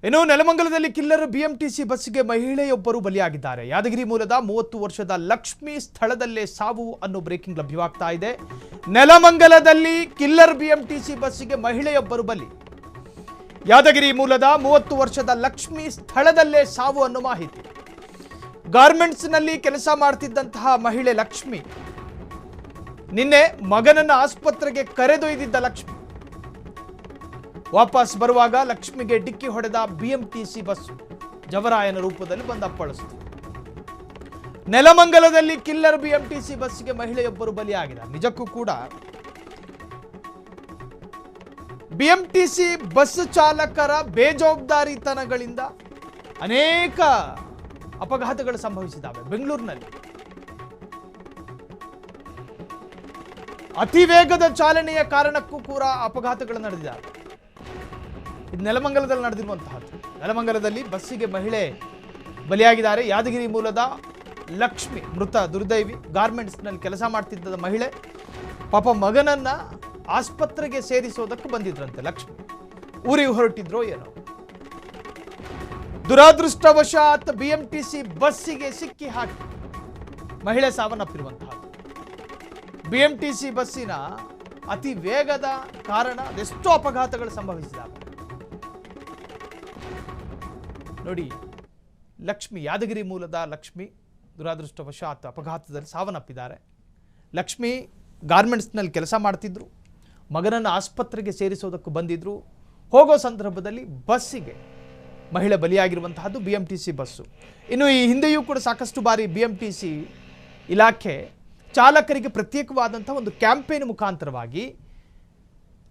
ಇನ್ನು ನೆಲಮಂಗಲದಲ್ಲಿ killer BMTC ಬಸ್ಸಿಗೆ ಮಹಿಳೆಯೊಬ್ಬರು ಬಲಿಯಾಗಿದ್ದಾರೆ. ಯಾದಗಿರಿ ಮೂಲದ 30 ವರ್ಷದ ಲಕ್ಷ್ಮಿ ಸ್ಥಳದಲ್ಲೇ ಸಾವು ಅನ್ನೋ ಬ್ರೇಕಿಂಗ್ ಲಭ್ಯವಾಗ್ತಾ ಇದೆ. ನೆಲಮಂಗಲದಲ್ಲಿ ಕಿಲ್ಲರ್ ಬಿಎಂಟಿಸಿ ಬಸ್ಸಿಗೆ ಮಹಿಳೆಯೊಬ್ಬರು ಬಲಿ. ಯಾದಗಿರಿ ಮೂಲದ 30 ವರ್ಷದ ಲಕ್ಷ್ಮಿ ಸ್ಥಳದಲ್ಲೇ ಸಾವು ಅನ್ನೋ ಮಾಹಿತಿ. ಗಾರ್ಮೆಂಟ್ಸ್ನಲ್ಲಿ ಕೆಲಸ ಮಾಡ್ತಿದ್ದಂತಹ ಮಹಿಳೆ ಲಕ್ಷ್ಮಿ ನಿನ್ನೆ ಮಗನನ್ನ ಆಸ್ಪತ್ರೆಗೆ ಕರೆದೊಯ್ದಿದ್ದ ಲಕ್ಷ್ಮಿ ವಾಪಸ್ ಬರುವಾಗ ಲಕ್ಷ್ಮಿಗೆ ಡಿಕ್ಕಿ ಹೊಡೆದ ಬಿಎಂಟಿಸಿ ಬಸ್ ಜವರಾಯನ ರೂಪದಲ್ಲಿ ಬಂದು ಅಪ್ಪಳಿಸಿತು. ನೆಲಮಂಗಲದಲ್ಲಿ ಕಿಲ್ಲರ್ ಬಿಎಂಟಿಸಿ ಬಸ್ಸಿಗೆ ಮಹಿಳೆಯೊಬ್ಬರು ಬಲಿಯಾಗಿದ್ದಾರೆ. ನಿಜಕ್ಕೂ ಕೂಡ ಬಿಎಂಟಿಸಿ ಬಸ್ ಚಾಲಕರ ಬೇಜವಾಬ್ದಾರಿತನಗಳಿಂದ ಅನೇಕ ಅಪಘಾತಗಳು ಸಂಭವಿಸಿದ್ದಾವೆ. ಬೆಂಗಳೂರಿನಲ್ಲಿ ಅತಿ ವೇಗದ ಚಾಲನೆಯ ಕಾರಣಕ್ಕೂ ಕೂಡ ಅಪಘಾತಗಳು ನಡೆದಿದ್ದಾವೆ. ಇದು ನೆಲಮಂಗಲದಲ್ಲಿ ನಡೆದಿರುವಂತಹದ್ದು. ನೆಲಮಂಗಲದಲ್ಲಿ ಬಸ್ಸಿಗೆ ಮಹಿಳೆ ಬಲಿಯಾಗಿದ್ದಾರೆ. ಯಾದಗಿರಿ ಮೂಲದ ಲಕ್ಷ್ಮಿ ಮೃತ ದುರ್ದೈವಿ. ಗಾರ್ಮೆಂಟ್ಸ್ನಲ್ಲಿ ಕೆಲಸ ಮಾಡ್ತಿದ್ದ ಮಹಿಳೆ ಪಾಪ ಮಗನನ್ನ ಆಸ್ಪತ್ರೆಗೆ ಸೇರಿಸೋದಕ್ಕೆ ಬಂದಿದ್ರಂತೆ. ಲಕ್ಷ್ಮಿ ಊರಿಗೆ ಹೊರಟಿದ್ರೋ ಏನೋ, ದುರಾದೃಷ್ಟವಶಾತ್ ಬಿಎಂಟಿಸಿ ಬಸ್ಸಿಗೆ ಸಿಕ್ಕಿ ಹಾಕಿ ಮಹಿಳೆ ಸಾವನ್ನಪ್ಪಿರುವಂತಹದ್ದು. ಬಿಎಂಟಿಸಿ ಬಸ್ಸಿನ ಅತಿ ವೇಗದ ಕಾರಣ ಅದೆಷ್ಟೋ ಅಪಘಾತಗಳು ಸಂಭವಿಸಿದಾಗ ನೋಡಿ. ಲಕ್ಷ್ಮಿ, ಯಾದಗಿರಿ ಮೂಲದ ಲಕ್ಷ್ಮಿ ದುರಾದೃಷ್ಟವಶಾತ್ ಅಪಘಾತದಲ್ಲಿ ಸಾವನ್ನಪ್ಪಿದ್ದಾರೆ. ಲಕ್ಷ್ಮಿ ಗಾರ್ಮೆಂಟ್ಸ್ನಲ್ಲಿ ಕೆಲಸ ಮಾಡ್ತಿದ್ರು. ಮಗನನ್ನು ಆಸ್ಪತ್ರೆಗೆ ಸೇರಿಸೋದಕ್ಕೆ ಬಂದಿದ್ರು. ಹೋಗೋ ಸಂದರ್ಭದಲ್ಲಿ ಬಸ್ಸಿಗೆ ಮಹಿಳೆ ಬಲಿಯಾಗಿರುವಂತಹದ್ದು ಬಿಎಂಟಿಸಿ ಬಸ್ಸು. ಇನ್ನು ಈ ಹಿಂದೆಯೂ ಕೂಡ ಸಾಕಷ್ಟು ಬಾರಿ ಬಿಎಂಟಿಸಿ ಇಲಾಖೆ ಚಾಲಕರಿಗೆ ಪ್ರತ್ಯೇಕವಾದಂಥ ಒಂದು ಕ್ಯಾಂಪೇನ್ ಮುಖಾಂತರವಾಗಿ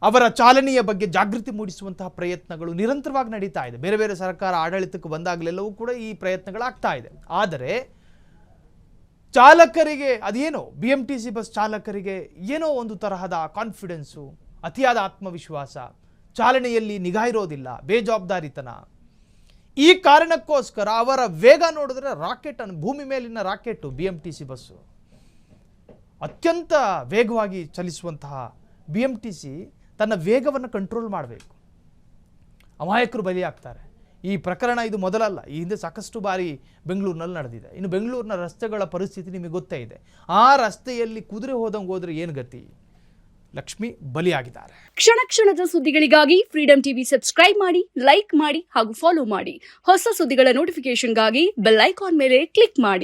ಅವರ ಚಾಲನೆಯ ಬಗ್ಗೆ ಜಾಗೃತಿ ಮೂಡಿಸುವಂತಹ ಪ್ರಯತ್ನಗಳು ನಿರಂತರವಾಗಿ ನಡೀತಾ ಇದೆ. ಬೇರೆ ಬೇರೆ ಸರ್ಕಾರ ಆಡಳಿತಕ್ಕೆ ಬಂದಾಗಲೆಲ್ಲವೂ ಕೂಡ ಈ ಪ್ರಯತ್ನಗಳಾಗ್ತಾ ಇದೆ. ಆದರೆ ಚಾಲಕರಿಗೆ ಅದೇನೋ ಬಿಎಂಟಿಸಿ ಬಸ್ ಚಾಲಕರಿಗೆ ಏನೋ ಒಂದು ತರಹದ ಕಾನ್ಫಿಡೆನ್ಸು, ಅತಿಯಾದ ಆತ್ಮವಿಶ್ವಾಸ, ಚಾಲನೆಯಲ್ಲಿ ನಿಗಾ ಇರೋದಿಲ್ಲ, ಬೇಜವಾಬ್ದಾರಿತನ. ಈ ಕಾರಣಕ್ಕೋಸ್ಕರ ಅವರ ವೇಗ ನೋಡಿದ್ರೆ ರಾಕೆಟ್ ಭೂಮಿ ಮೇಲಿನ ರಾಕೆಟ್ ಬಿಎಂಟಿಸಿ ಬಸ್ಸು. ಅತ್ಯಂತ ವೇಗವಾಗಿ ಚಲಿಸುವಂತಹ ಬಿಎಂಟಿಸಿ ತನ್ನ ವೇಗವನ್ನು ಕಂಟ್ರೋಲ್ ಮಾಡಬೇಕು. ಅಮಾಯಕರು ಬಲಿಯಾಗ್ತಾರೆ. ಈ ಪ್ರಕರಣ ಇದು ಮೊದಲಲ್ಲ. ಈ ಹಿಂದೆ ಸಾಕಷ್ಟು ಬಾರಿ ಬೆಂಗಳೂರಿನಲ್ಲಿ ನಡೆದಿದೆ. ಇನ್ನು ಬೆಂಗಳೂರಿನ ರಸ್ತೆಗಳ ಪರಿಸ್ಥಿತಿ ನಿಮಗೆ ಗೊತ್ತೇ ಇದೆ. ಆ ರಸ್ತೆಯಲ್ಲಿ ಕುದುರೆ ಹೋದ್ರೆ ಏನು ಗತಿ? ಲಕ್ಷ್ಮಿ ಬಲಿಯಾಗಿದ್ದಾರೆ. ಕ್ಷಣ ಕ್ಷಣದ ಸುದ್ದಿಗಳಿಗಾಗಿ ಫ್ರೀಡಂ ಟಿವಿ ಸಬ್ಸ್ಕ್ರೈಬ್ ಮಾಡಿ, ಲೈಕ್ ಮಾಡಿ ಹಾಗೂ ಫಾಲೋ ಮಾಡಿ. ಹೊಸ ಸುದ್ದಿಗಳ ನೋಟಿಫಿಕೇಶನ್ಗಾಗಿ ಬೆಲ್ ಐಕಾನ್ ಮೇಲೆ ಕ್ಲಿಕ್ ಮಾಡಿ.